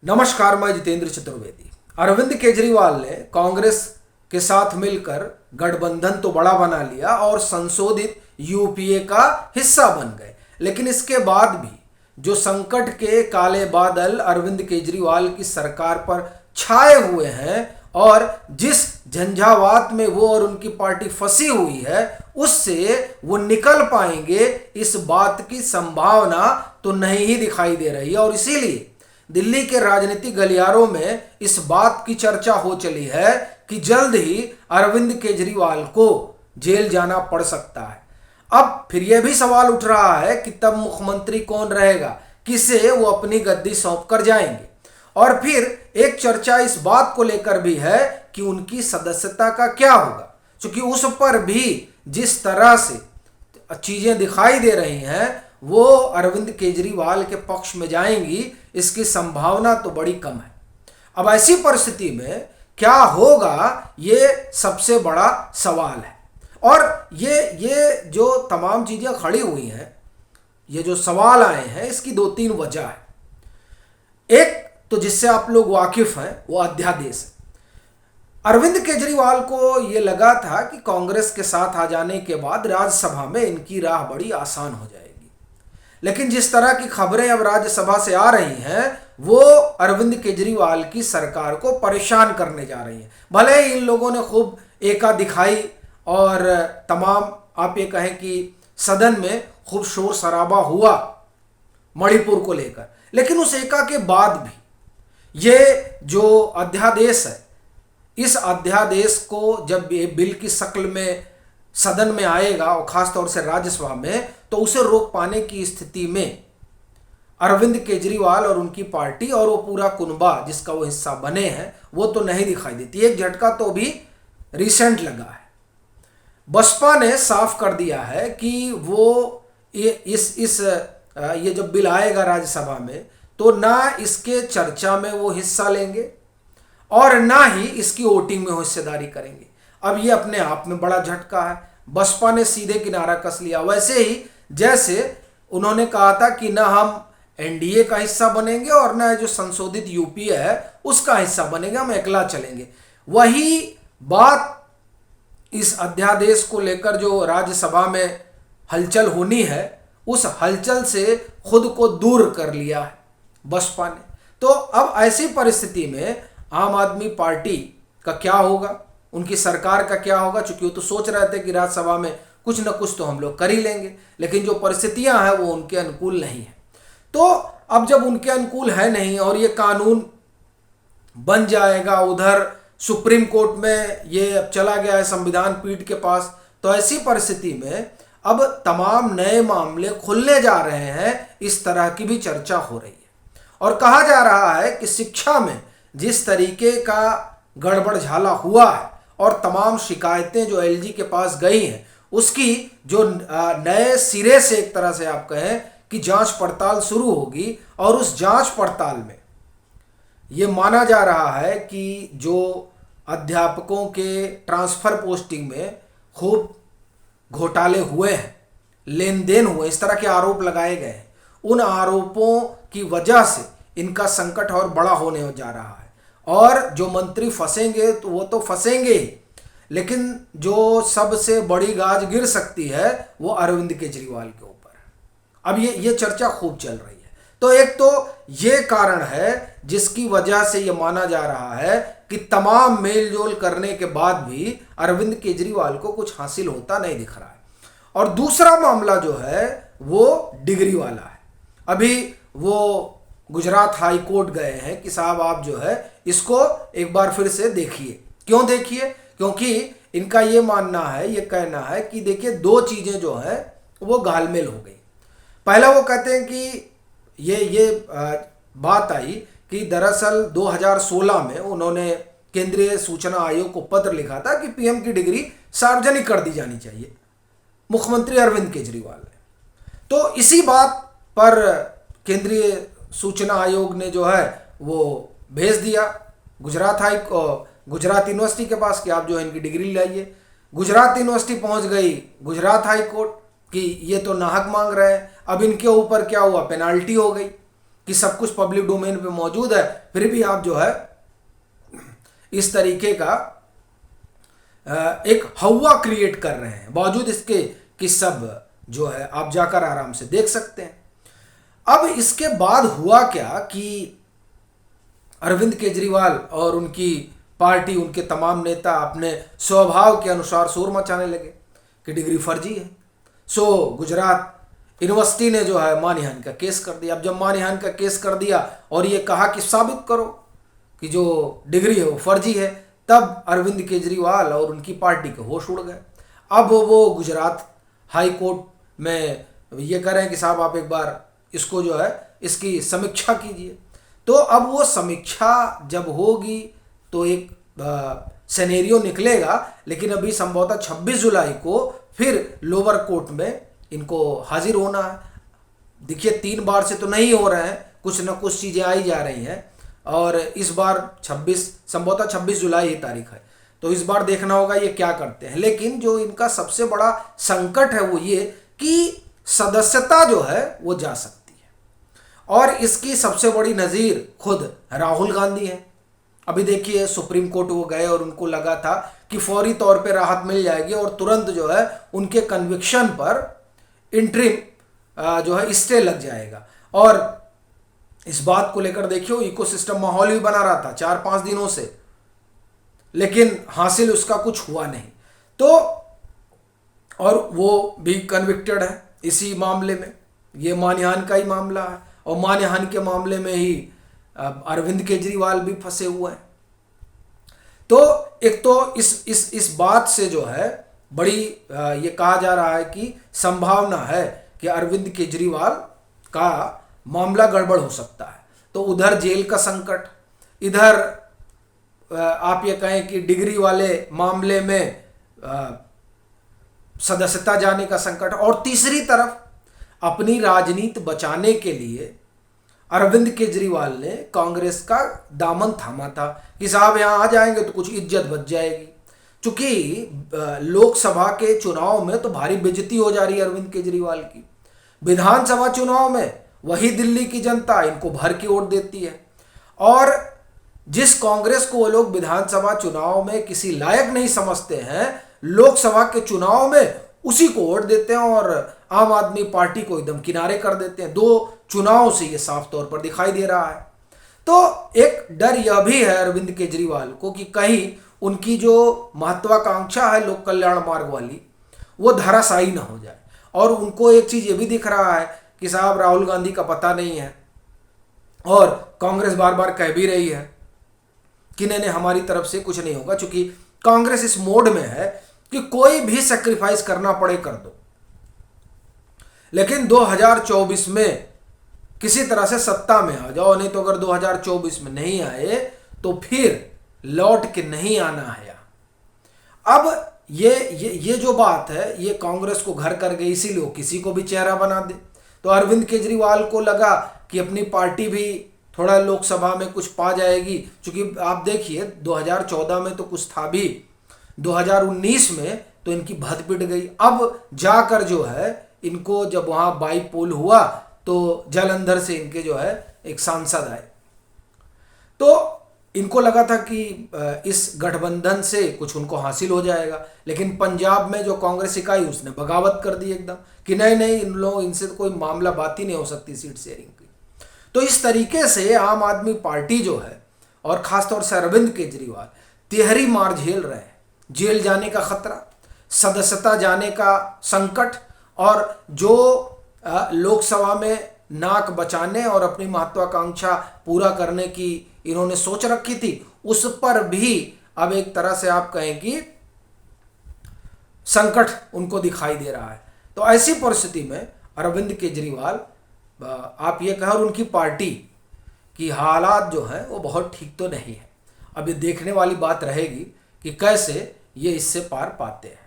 नमस्कार, मैं जितेंद्र चतुर्वेदी। अरविंद केजरीवाल ने कांग्रेस के साथ मिलकर गठबंधन तो बड़ा बना लिया और संशोधित यूपीए का हिस्सा बन गए, लेकिन इसके बाद भी जो संकट के काले बादल अरविंद केजरीवाल की सरकार पर छाए हुए हैं और जिस झंझावात में वो और उनकी पार्टी फंसी हुई है, उससे वो निकल पाएंगे, इस बात की संभावना तो नहीं ही दिखाई दे रही है। और इसीलिए दिल्ली के राजनीतिक गलियारों में इस बात की चर्चा हो चली है कि जल्द ही अरविंद केजरीवाल को जेल जाना पड़ सकता है। अब फिर यह भी सवाल उठ रहा है कि तब मुख्यमंत्री कौन रहेगा, किसे वो अपनी गद्दी सौंप कर जाएंगे। और फिर एक चर्चा इस बात को लेकर भी है कि उनकी सदस्यता का क्या होगा, क्योंकि उस पर भी जिस तरह से चीजें दिखाई दे रही हैं वो अरविंद केजरीवाल के पक्ष में जाएंगी, इसकी संभावना तो बड़ी कम है। अब ऐसी परिस्थिति में क्या होगा, ये सबसे बड़ा सवाल है। और ये जो तमाम चीजें खड़ी हुई हैं, ये जो सवाल आए हैं, इसकी दो तीन वजह है। एक तो जिससे आप लोग वाकिफ हैं, वो अध्यादेश है। अरविंद केजरीवाल को ये लगा था कि कांग्रेस के साथ आ जाने के बाद राज्यसभा में इनकी राह बड़ी आसान हो जाएगी, लेकिन जिस तरह की खबरें अब राज्यसभा से आ रही हैं वो अरविंद केजरीवाल की सरकार को परेशान करने जा रही हैं। भले ही इन लोगों ने खूब एका दिखाई और तमाम आप ये कहें कि सदन में खूब शोर शराबा हुआ मणिपुर को लेकर, लेकिन उस एका के बाद भी ये जो अध्यादेश है, इस अध्यादेश को जब ये बिल की शक्ल में सदन में आएगा और खासतौर से राज्यसभा में, तो उसे रोक पाने की स्थिति में अरविंद केजरीवाल और उनकी पार्टी और वो पूरा कुनबा जिसका वो हिस्सा बने हैं वो तो नहीं दिखाई देती। एक झटका तो भी रिसेंट लगा है। बसपा ने साफ कर दिया है कि वो ये जब बिल आएगा राज्यसभा में तो ना इसके चर्चा में वो हिस्सा लेंगे और ना ही इसकी वोटिंग में वो हिस्सेदारी करेंगे। अब ये अपने आप में बड़ा झटका है। बसपा ने सीधे किनारा कस लिया, वैसे ही जैसे उन्होंने कहा था कि ना हम एनडीए का हिस्सा बनेंगे और ना जो संशोधित यूपीए है उसका हिस्सा बनेंगे, हम अकेला चलेंगे। वही बात इस अध्यादेश को लेकर जो राज्यसभा में हलचल होनी है, उस हलचल से खुद को दूर कर लिया है बसपा ने। तो अब ऐसी परिस्थिति में आम आदमी पार्टी का क्या होगा, उनकी सरकार का क्या होगा, चूंकि वो तो सोच रहे थे कि राज्यसभा में कुछ न कुछ तो हम लोग कर ही लेंगे, लेकिन जो परिस्थितियां हैं वो उनके अनुकूल नहीं है। तो अब जब उनके अनुकूल है नहीं और ये कानून बन जाएगा, उधर सुप्रीम कोर्ट में ये अब चला गया है संविधान पीठ के पास, तो ऐसी परिस्थिति में अब तमाम नए मामले खुलने जा रहे हैं, इस तरह की भी चर्चा हो रही है। और कहा जा रहा है कि शिक्षा में जिस तरीके का गड़बड़ झाला हुआ है और तमाम शिकायतें जो एलजी के पास गई हैं, उसकी जो नए सिरे से एक तरह से आप कहें कि जांच पड़ताल शुरू होगी। और उस जांच पड़ताल में ये माना जा रहा है कि जो अध्यापकों के ट्रांसफर पोस्टिंग में खूब घोटाले हुए हैं, लेन देन हुए, इस तरह के आरोप लगाए गए हैं, उन आरोपों की वजह से इनका संकट और बड़ा होने जा रहा है। और जो मंत्री फंसेंगे तो वो तो फंसेंगे ही, लेकिन जो सबसे बड़ी गाज गिर सकती है वो अरविंद केजरीवाल के ऊपर है। अब ये चर्चा खूब चल रही है। तो एक तो ये कारण है जिसकी वजह से ये माना जा रहा है कि तमाम मेलजोल करने के बाद भी अरविंद केजरीवाल को कुछ हासिल होता नहीं दिख रहा है। और दूसरा मामला जो है वो डिग्री वाला है। अभी वो गुजरात हाई कोर्ट गए हैं कि साहब आप जो है इसको एक बार फिर से देखिए। क्यों देखिए? क्योंकि इनका ये मानना है, ये कहना है कि देखिए दो चीजें जो है वो घालमेल हो गई। पहला वो कहते हैं कि ये बात आई कि दरअसल 2016 में उन्होंने केंद्रीय सूचना आयोग को पत्र लिखा था कि पीएम की डिग्री सार्वजनिक कर दी जानी चाहिए, मुख्यमंत्री अरविंद केजरीवाल ने। तो इसी बात पर केंद्रीय सूचना आयोग ने जो है वो भेज दिया गुजरात यूनिवर्सिटी के पास कि आप जो है इनकी डिग्री लाइए। गुजरात यूनिवर्सिटी पहुंच गई गुजरात हाई कोर्ट कि ये तो नाहक मांग रहे हैं। अब इनके ऊपर क्या हुआ, पेनाल्टी हो गई। कि सब कुछ पब्लिक डोमेन पे मौजूद है, फिर भी आप जो है इस तरीके का एक हवा क्रिएट कर रहे हैं, बावजूद इसके कि सब जो है आप जाकर आराम से देख सकते हैं। अब इसके बाद हुआ क्या कि अरविंद केजरीवाल और उनकी पार्टी, उनके तमाम नेता अपने स्वभाव के अनुसार शोर मचाने लगे कि डिग्री फर्जी है। सो गुजरात यूनिवर्सिटी ने जो है मानहानि का केस कर दिया। अब जब मानहानि का केस कर दिया और ये कहा कि साबित करो कि जो डिग्री है वो फर्जी है, तब अरविंद केजरीवाल और उनकी पार्टी के होश उड़ गए। अब वो गुजरात हाई कोर्ट में ये कह रहे हैं कि साहब आप एक बार इसको जो है इसकी समीक्षा कीजिए। तो अब वो समीक्षा जब होगी तो एक सिनेरियो निकलेगा, लेकिन अभी संभवतः 26 जुलाई को फिर लोअर कोर्ट में इनको हाजिर होना है। देखिए 3 बार से तो नहीं हो रहे हैं, कुछ ना कुछ चीज़ें आई जा रही हैं, और इस बार 26 संभवतः 26 जुलाई ही तारीख है, तो इस बार देखना होगा ये क्या करते हैं। लेकिन जो इनका सबसे बड़ा संकट है वो ये कि सदस्यता जो है वो जा सकती है, और इसकी सबसे बड़ी नज़ीर खुद राहुल गांधी है। अभी देखिए सुप्रीम कोर्ट वो गए और उनको लगा था कि फौरी तौर पे राहत मिल जाएगी और तुरंत जो है उनके कन्विक्शन पर इंटरिम जो है स्टे लग जाएगा। और इस बात को लेकर देखियो इकोसिस्टम माहौल भी बना रहा था 4-5 दिनों से, लेकिन हासिल उसका कुछ हुआ नहीं। तो और वो भी कन्विक्टेड है इसी मामले में, ये मानहानि का ही मामला है, और मानहानि के मामले में ही अरविंद केजरीवाल भी फंसे हुए हैं। तो एक तो इस बात से जो है बड़ी ये कहा जा रहा है कि संभावना है कि अरविंद केजरीवाल का मामला गड़बड़ हो सकता है। तो उधर जेल का संकट, इधर आप ये कहें कि डिग्री वाले मामले में सदस्यता जाने का संकट, और तीसरी तरफ अपनी राजनीति बचाने के लिए अरविंद केजरीवाल ने कांग्रेस का दामन थामा था कि साहब यहाँ आ जाएंगे तो कुछ इज्जत बच जाएगी। चूंकि लोकसभा के चुनाव में तो भारी बेइज्जती हो जा रही है अरविंद केजरीवाल की, विधानसभा चुनाव में वही दिल्ली की जनता इनको भर के वोट देती है, और जिस कांग्रेस को वो लोग विधानसभा चुनाव में किसी लायक नहीं समझते हैं, लोकसभा के चुनाव में उसी को वोट देते हैं और आम आदमी पार्टी को एकदम किनारे कर देते हैं। 2 चुनाव से ये साफ तौर पर दिखाई दे रहा है। तो एक डर यह भी है अरविंद केजरीवाल को कि कहीं उनकी जो महत्वाकांक्षा है लोक कल्याण मार्ग वाली वो धराशायी ना हो जाए। और उनको एक चीज ये भी दिख रहा है कि साहब राहुल गांधी का पता नहीं है, और कांग्रेस बार बार कह भी रही है कि नहीं हमारी तरफ से कुछ नहीं होगा, क्योंकि कांग्रेस इस मोड में है कि कोई भी सैक्रिफाइस करना पड़े कर दो, लेकिन 2024 में किसी तरह से सत्ता में आ जाओ, नहीं तो अगर 2024 में नहीं आए तो फिर लौट के नहीं आना है। अब ये जो बात है ये कांग्रेस को घर कर गई, इसीलिए किसी को भी चेहरा बना दे। तो अरविंद केजरीवाल को लगा कि अपनी पार्टी भी थोड़ा लोकसभा में कुछ पा जाएगी, क्योंकि आप देखिए 2014 में तो कुछ था भी, 2019 में तो इनकी भद पिट गई। अब जाकर जो है इनको जब वहाँ बाई पोल हुआ तो जालंधर से इनके जो है एक सांसद आए, तो इनको लगा था कि इस गठबंधन से कुछ उनको हासिल हो जाएगा, लेकिन पंजाब में जो कांग्रेस इकाई उसने बगावत कर दी एकदम कि नहीं इन लोग इनसे तो कोई मामला बात ही नहीं हो सकती सीट शेयरिंग की। तो इस तरीके से आम आदमी पार्टी जो है और खासतौर से अरविंद केजरीवाल तिहरी मार झेल रहे हैं, जेल जाने का खतरा, सदस्यता जाने का संकट, और जो लोकसभा में नाक बचाने और अपनी महत्वाकांक्षा पूरा करने की इन्होंने सोच रखी थी, उस पर भी अब एक तरह से आप कहें कि संकट उनको दिखाई दे रहा है। तो ऐसी परिस्थिति में अरविंद केजरीवाल आप ये कहें और उनकी पार्टी की हालात जो है वो बहुत ठीक तो नहीं है। अब ये देखने वाली बात रहेगी कि कैसे ये इससे पार पाते हैं।